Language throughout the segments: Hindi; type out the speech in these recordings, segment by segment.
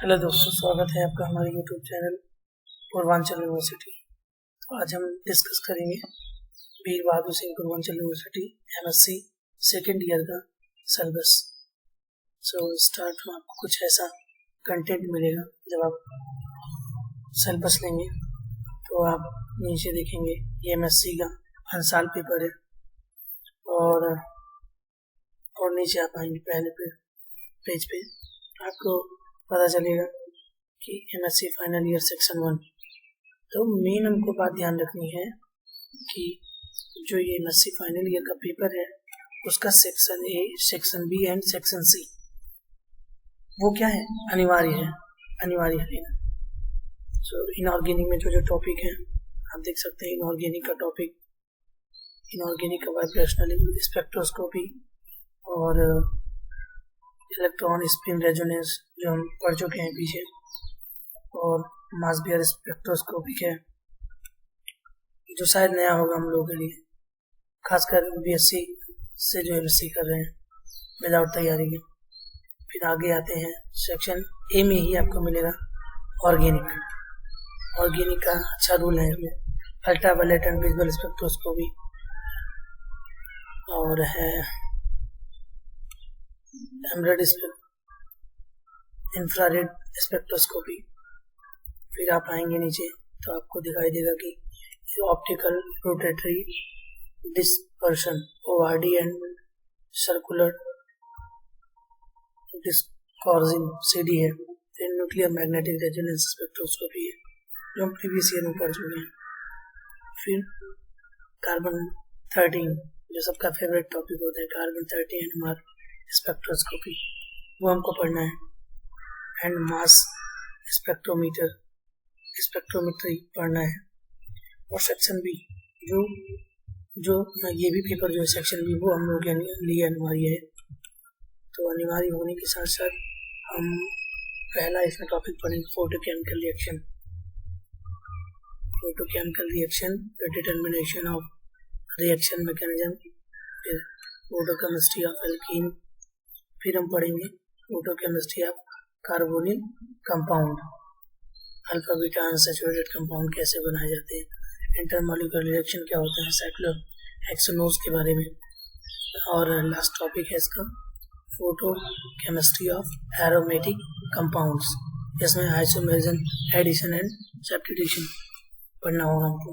हेलो दोस्तों, स्वागत है आपका हमारे यूट्यूब चैनल पूर्वांचल यूनिवर्सिटी। तो आज हम डिस्कस करेंगे Veer Bahadur Singh Purvanchal university MSc second year का सिलेबस। स्टार्ट में आपको कुछ ऐसा कंटेंट मिलेगा। जब आप सिलेबस लेंगे तो आप नीचे देखेंगे ये एमएससी का अंसाल पेपर है और नीचे आप आएंगे पहले पेज पे आपको पता चलेगा कि एमएससी फाइनल ईयर सेक्शन 1। तो मेन हमको बात ध्यान रखनी है कि जो ये एमएससी फाइनल ईयर का पेपर है उसका section A, section B and section C वो क्या है, अनिवार्य है लेना। इनऑर्गेनिक में जो टॉपिक है आप देख सकते हैं। इनऑर्गेनिक का टॉपिक, इनऑर्गेनिक का वाइब्रेशनल स्पेक्ट्रोस्कोपी और इलेक्ट्रॉन स्पिन रेजोनेंस जो हम पढ़ चुके हैं पीछे, और मास बियर स्पेक्ट्रोस्कोपिक है जो शायद नया होगा हम लोगों के लिए, खासकर बीएससी से जो एमएससी कर रहे हैं विदाउट तैयारी के। फिर आगे आते हैं सेक्शन ए में ही आपको मिलेगा ऑर्गेनिक का अच्छा रूल है इसमें, अल्ट्रावायलेट एंड विजिबल स्पेक्ट्रोस्कोपी और है इंफ्रारेड स्पेक्ट्रोस्कोपी। फिर आप आएंगे नीचे तो आपको दिखाई देगा कि optical rotatory dispersion ORD and circular dichroism CD है। फिर न्यूक्लियर मैग्नेटिक रेजोनेंस स्पेक्ट्रोस्कोपी है जो हम प्रीवियस ईयर में पढ़ चुके हैं। फिर कार्बन 13 जो सबका फेवरेट टॉपिक होता है, कार्बन 13 NMR स्पेक्ट्रोस्कोपी वो हमको पढ़ना है, एंड मास स्पेक्ट्रोमेट्री पढ़ना है। और सेक्शन बी जो ये भी पेपर जो है सेक्शन बी वो हम लोग के लिए अनिवार्य है। तो अनिवार्य होने के साथ साथ हम पहला इसमें टॉपिक पढ़ेंगे photochemical reaction, determination of reaction mechanism, फिर फोटोकेमिस्ट्री ऑफ एल्कीन। फिर हम पढ़ेंगे photochemistry of carbonyl compound, alpha beta unsaturated compound कैसे बनाए जाते हैं, इंटरमॉलिक्यूलर रिएक्शन क्या होता है, साइक्लोहेक्सोनोज के बारे में। और लास्ट टॉपिक है इसका फोटोकेमिस्ट्री ऑफ एरोमेटिक कंपाउंड्स, जिसमें आइसोमेरिज्म, एडिशन एंड सब्स्टिट्यूशन पढ़ना होगा हमको।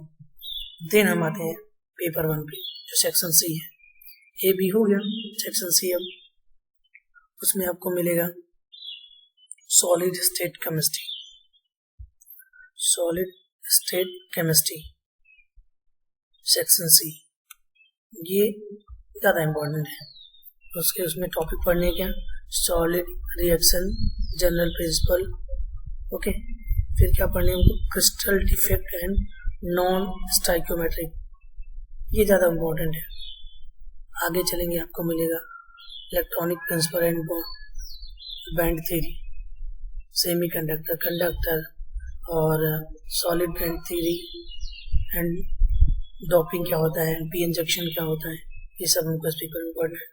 देन हम आते हैं पेपर 1 पे जो सेक्शन सी है। ए भी हो गया, सेक्शन सी अब उसमें आपको मिलेगा solid state chemistry section C, ये ज़्यादा इम्पोर्टेंट है। उसमें टॉपिक पढ़ने क्या, solid reaction, general principle, okay. फिर क्या पढ़ने हमको, crystal defect and non stoichiometric, ये ज़्यादा इम्पोर्टेंट है। आगे चलेंगे आपको मिलेगा electronic principle and band theory, semiconductor, conductor और solid band theory and doping क्या होता है, पी इंजेक्शन क्या होता है, ये सब हमको इस पेपर में पढ़ना है।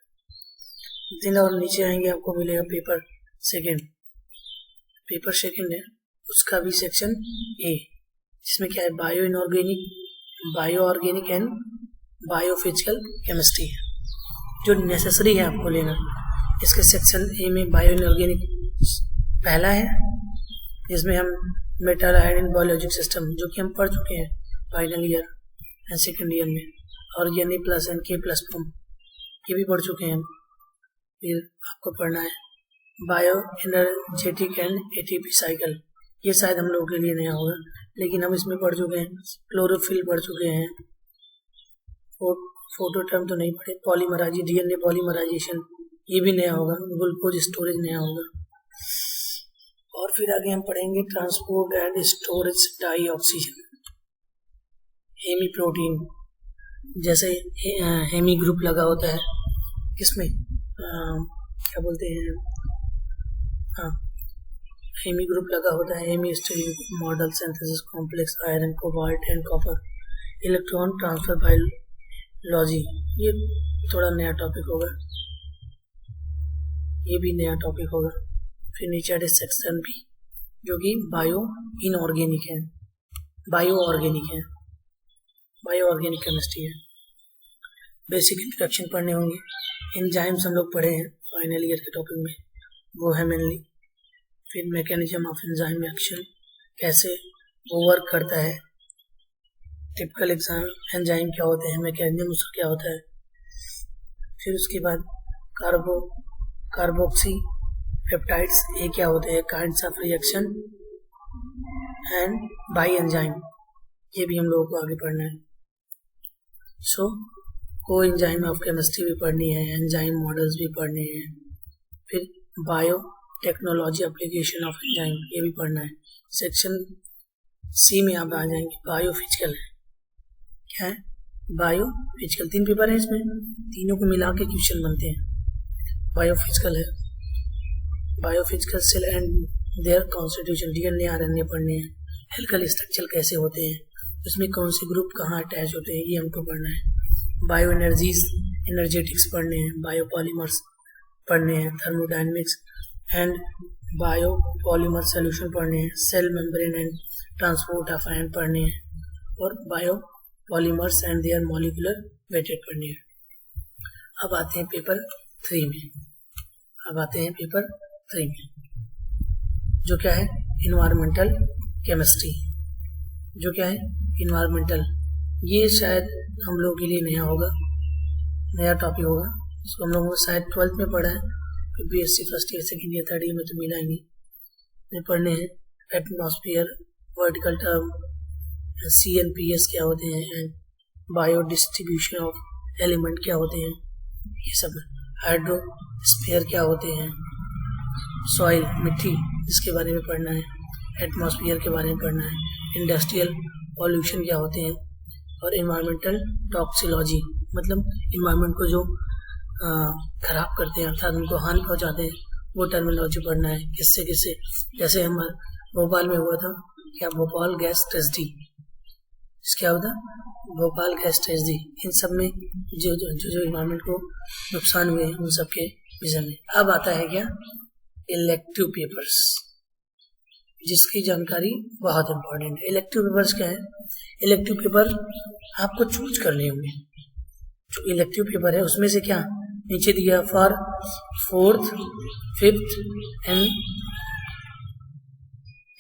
दिन और नीचे आएंगे आपको मिलेगा पेपर सेकेंड है, उसका भी सेक्शन ए, जिसमें क्या है bio organic and biophysical chemistry है जो नेसेसरी है आपको लेना। इसके सेक्शन ए में बायो इनऑर्गेनिक पहला है, जिसमें हम मेटल आयन बायोलॉजिक सिस्टम जो कि हम पढ़ चुके हैं final year and second year में, और N+ एंड K+ फॉर्म ये भी पढ़ चुके हैं हम। फिर आपको पढ़ना है bio energetic and ATP cycle, ये शायद हम लोगों के लिए नया होगा लेकिन हम इसमें पढ़ चुके हैं। क्लोरोफिल पढ़ चुके हैं, फोटो टर्म तो नहीं पढ़े, DNA पॉलीमराइजेशन ये भी नया होगा, ग्लूकोज स्टोरेज नया होगा। और फिर आगे हम पढ़ेंगे transport and storage dioxygen, heme protein, जैसे हेमी ग्रुप लगा होता है किसमें, क्या बोलते हैं, हाँ हेमी ग्रुप लगा होता है, heme steric model synthesis complex iron cobalt and copper, electron transfer biology, ये थोड़ा नया टॉपिक होगा, ये भी नया टॉपिक होगा। फिर नीचे सेक्शन बी जो कि बायो इनऑर्गेनिक है, बायो ऑर्गेनिक केमिस्ट्री है। बेसिक इंट्रोडक्शन पढ़ने होंगे। एंजाइम्स हम लोग पढ़े हैं फाइनल ईयर के टॉपिक में, वो है मेनली। फिर मैकेनिज्म ऑफ एंजाइम रिएक्शन, कैसे वो वर्क करता है, टिपिकल एंजाइम क्या होते हैं, मैकेनिज्म उसका क्या होता है। फिर उसके बाद कार्बोक्सी पेप्टाइड्स, ये क्या होते हैं, kinds of reaction and by enzyme, ये भी हम लोगों को आगे पढ़ना है। सो को एंजाइम ऑफ केमिस्ट्री भी पढ़नी है, एंजाइम मॉडल्स भी पढ़ने हैं। फिर bio technology application of enzyme, ये भी पढ़ना है। सेक्शन सी में आप आ जाएंगे, बायोफिजिकल है। क्या है? बायोफिजिकल। 3 पेपर है इसमें, तीनों को मिला के क्वेश्चन बनते हैं। बायोफिजिकल है, biophysical cell and their constitution, DNA RNA पढ़ने हैं। एल्कल स्ट्रक्चर कैसे होते हैं, उसमें कौन से ग्रुप कहाँ अटैच होते हैं, ये हमको पढ़ना है। बायो एनर्जीज, एनर्जेटिक्स पढ़ने हैं। बायोपॉलीमर्स पढ़ने हैं, थर्मोडायनेमिक्स एंड बायोपॉलीमर सोल्यूशन पढ़ने हैं। Cell membrane and transport of ion पढ़ने हैं, और biopolymers and their molecular weighted पढ़ने हैं। अब आते हैं पेपर 3 में, जो क्या है, इन्वायरमेंटल केमिस्ट्री। जो क्या है, इन्वायरमेंटल, ये शायद हम लोगों के लिए नया टॉपिक होगा। इसको हम लोगों को शायद 12th में पढ़ा है, फिर BSc first year second year third year में तो मिला ही नहीं। पढ़ने हैं एटमॉस्फेयर, वर्टिकल टर्म, CNPS क्या होते हैं, and bio distribution of element क्या होते हैं, ये सब। हाइड्रोस्फीयर क्या होते हैं, सॉइल मिट्टी, इसके बारे में पढ़ना है। एटमॉस्फेयर के बारे में पढ़ना है। इंडस्ट्रियल पॉल्यूशन क्या होते हैं, और इन्वायरमेंटल टॉक्सिलॉजी, मतलब इन्वायरमेंट को जो खराब करते हैं, अर्थात उनको हानि पहुंचाते हैं, वो टर्मिनोलॉजी पढ़ना है। किससे जैसे हम भोपाल में हुआ था, क्या भोपाल गैस ट्रेजेडी, क्या होता, भोपाल गैस ट्रेजेडी, इन सब में जो इन्वायरमेंट को नुकसान हुए उन सब के विषय में। अब आता है क्या, इलेक्टिव पेपर्स, जिसकी जानकारी बहुत इंपॉर्टेंट है। इलेक्टिव पेपर्स क्या है, इलेक्टिव पेपर आपको चूज करने होंगे। जो इलेक्टिव पेपर है उसमें से क्या नीचे दिया, for 4th, 5th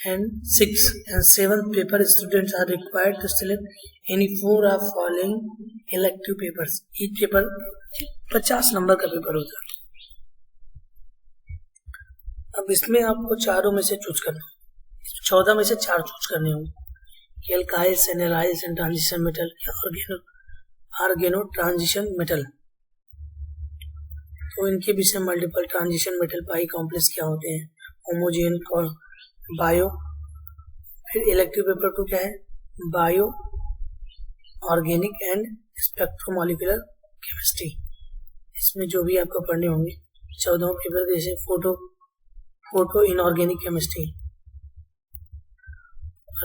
and 6th and 7th paper students are required to select any 4 of following elective papers. each paper 50 number का पेपर होता है। अब इसमें आपको चारों में से चूज करना, 14 में से 4 चूज करने होंगे। एल्काइल्स, एनालाइल्स and transition metal, organo transition metal, तो इनके विषय multiple transition metal pi complex क्या होते हैं, होमोजेन और बायो। फिर इलेक्टिव पेपर 2 क्या है, bio organic and supramolecular chemistry. इसमें जो भी आपको पढ़ने होंगे 14 पेपर, जैसे photo inorganic chemistry,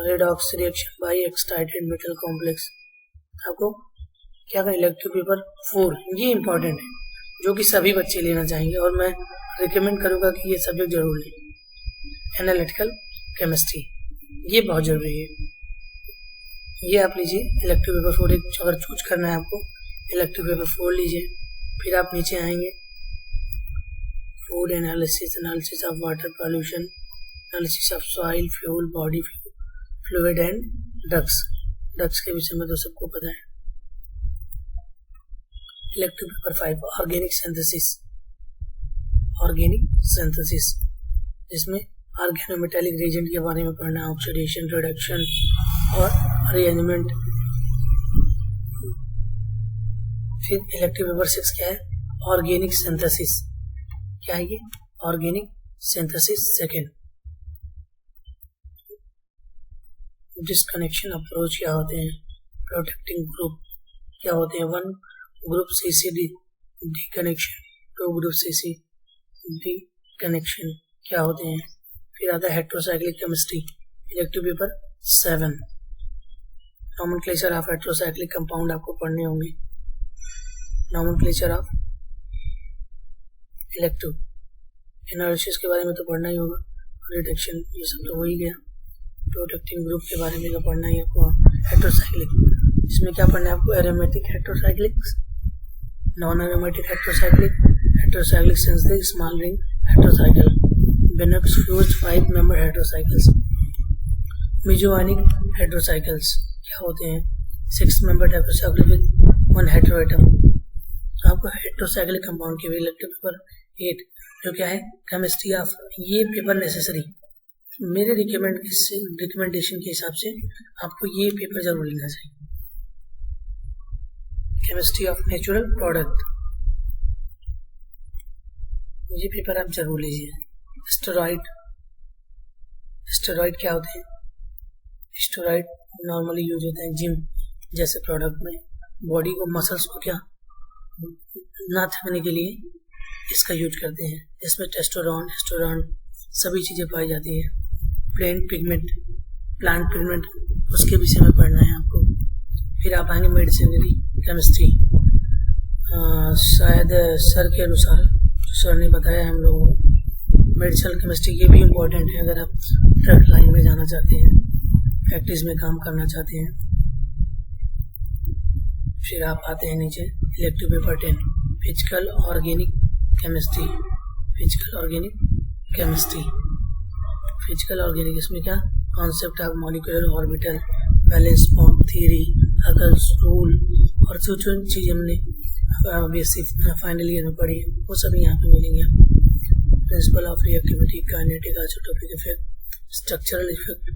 redox reaction by excited metal complex. आपको क्या करें, इलेक्टिव पेपर 4, ये इंपॉर्टेंट है, जो कि सभी बच्चे लेना चाहेंगे, और मैं रिकमेंड करूंगा कि ये सब्जेक्ट जरूर लें। एनालिटिकल केमिस्ट्री, ये बहुत जरूरी है, ये आप लीजिए। इलेक्टिव पेपर 4 अगर चूज करना है आपको, इलेक्टिव पेपर 4 लीजिए। फिर आप नीचे आएंगे, food analysis, analysis of water pollution, analysis of soil, fuel, body fluid and drugs के विषय में तो सबको पता है। इलेक्टिव पेपर 5, ऑर्गेनिक सिंथेसिस, जिसमें ऑर्गेनोमेटेलिक रिएजेंट के बारे में पढ़ना, ऑक्सीडेशन, रिडक्शन और रीअरेंजमेंट। फिर इलेक्टिव पेपर 6 क्या है, ऑर्गेनिक सिंथेसिस, क्या है ये, organic synthesis second. Disconnection approach क्या होते हैं, प्रोटेक्टिंग ग्रुप क्या होते हैं, 1 group CC D connection, 2 group CC D connection क्या होते हैं। फिर आता है heterocyclic chemistry, elective paper 7, nomenclature of heterocyclic compound आपको पढ़ने होंगे। नोमेनक्लेचर ऑफ इलेक्टिव, एनालिसिस के बारे में तो पढ़ना ही होगा। रिडक्शन, ये सब तो हो ही गया। प्रोटेक्टिंग ग्रुप के बारे में क्या पढ़ना है आपको, हेटेरोसाइक्लिक, इसमें क्या पढ़ना है आपको, aromatic heterocyclic, non aromatic heterocyclic, heterocyclic synthetic small ring heterocycle, बेनेक्स fused 5 member heterocycles, mesoionic heterocycles क्या होते हैं, 6 मेंबर हेटेरोसाइकिल विद 1 हेटेरोएटम। तो आपको हेटेरोसाइक्लिक कंपाउंड के इलेक्टिव पेपर 8 जो क्या है, केमिस्ट्री ऑफ, ये पेपर नेसेसरी, मेरे रिकमेंडेशन के हिसाब से आपको ये पेपर जरूर लेना चाहिए, केमिस्ट्री ऑफ नेचुरल प्रोडक्ट, ये पेपर आप जरूर लीजिए। स्टेरॉइड क्या होते हैं, स्टेरॉइड नॉर्मली यूज होते हैं जिम जैसे प्रोडक्ट में, बॉडी को, मसल्स को क्या ना थकने के लिए इसका यूज करते हैं। इसमें टेस्टोस्टेरोन, एस्टेरोन सभी चीज़ें पाई जाती है। प्लांट पिगमेंट उसके विषय में पढ़ना है आपको। फिर आप आएंगे मेडिसिनरी केमिस्ट्री, शायद सर के अनुसार, सर ने बताया हम लोगों को, मेडिसिनल केमिस्ट्री ये भी इम्पोर्टेंट है अगर आप ड्रग लाइन में जाना चाहते हैं, फैक्ट्रीज में काम करना चाहते हैं। फिर आप आते हैं नीचे elective paper 10, physical organic chemistry, physical organic, इसमें क्या, concept of molecular orbital, valence form theory, Huckel's rule, और जो चीज़ हमने बेसिक फाइनल ईयर में पढ़ी है वो सभी यहाँ पे मिलेंगे। Principle of reactivity, kinetic, isotopic effect, structural effect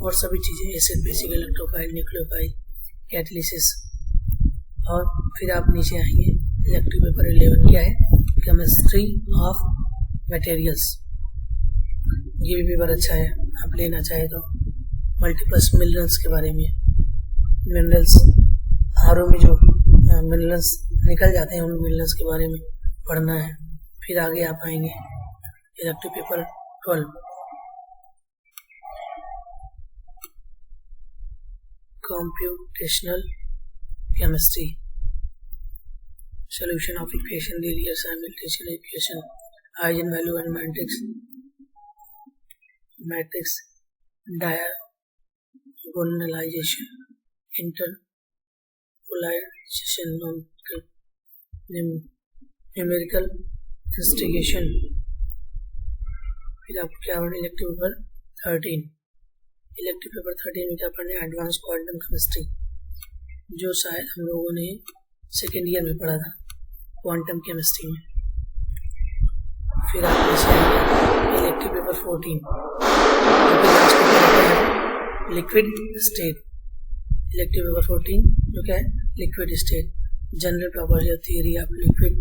और सभी चीज़ें, acid basic, electrophile, nucleophile, catalysis. और फिर आप नीचे आएंगे इलेक्टिव पेपर 11 क्या है, केमिस्ट्री ऑफ मटेरियल्स, ये भी पेपर अच्छा है, आप लेना चाहे तो। मल्टीपल्स मिनरल्स के बारे में, मिनरल्स आरओ में जो मिनरल्स निकल जाते हैं उन मिनरल्स के बारे में पढ़ना है। फिर आगे आप आएंगे elective paper 12, computational chemistry, solution of equation, linear simultaneous equation, eigen value and matrix diagonalization, interpolation, numerical instigation। फिर आपको क्या पढ़ना, इलेक्टिव पेपर 13 में क्या पढ़ना है, एडवांस क्वांटम केमिस्ट्री, जो शायद हम लोगों ने सेकेंड ईयर में पढ़ा था क्वांटम केमिस्ट्री में। फिर आप elective paper 14 liquid state, elective paper 14 जो क्या है, liquid state, general property of theory of liquid,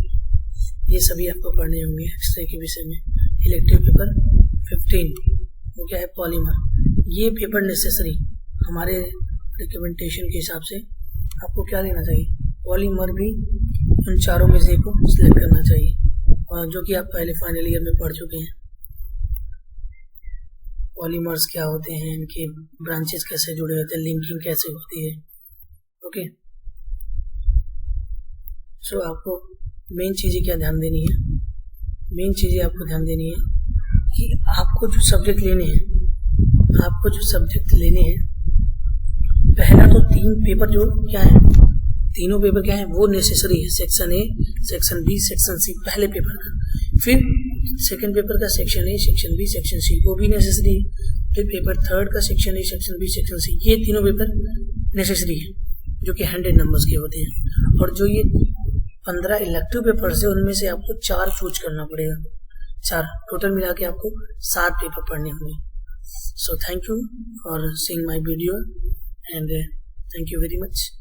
ये सभी आपको पढ़ने होंगे एक्सरे के विषय में। इलेक्टिव पेपर 15 वो क्या है, पॉलीमर, ये पेपर नेसेसरी हमारे रिकमेंडेशन के हिसाब से आपको क्या लेना चाहिए, पॉलीमर भी उन चारों में से एक को सिलेक्ट करना चाहिए, और जो कि आप पहले फाइनल ईयर में पढ़ चुके हैं। पॉलीमर्स क्या होते हैं, इनके ब्रांचेस कैसे जुड़े होते हैं, लिंकिंग कैसे होती है। ओके, सो आपको मेन चीज़ें क्या ध्यान देनी है, मेन चीज़ें आपको ध्यान देनी है कि आपको जो सब्जेक्ट लेने हैं, पहला तो 3 पेपर जो क्या है, तीनों पेपर क्या है वो नेसेसरी है, section A, section B, section C पहले पेपर का। फिर सेकंड पेपर का section A, section B, section C वो भी नेसेसरी है। फिर पेपर थर्ड का section A, section B, section C, ये तीनों पेपर नेसेसरी है जो कि 100 नंबर्स के होते हैं। और जो ये 15 इलेक्टिव पेपर है उनमें से आपको 4 चूज करना पड़ेगा, 4 टोटल मिला के आपको 7 पेपर पढ़ने होंगे। So thank you for seeing my video and thank you very much.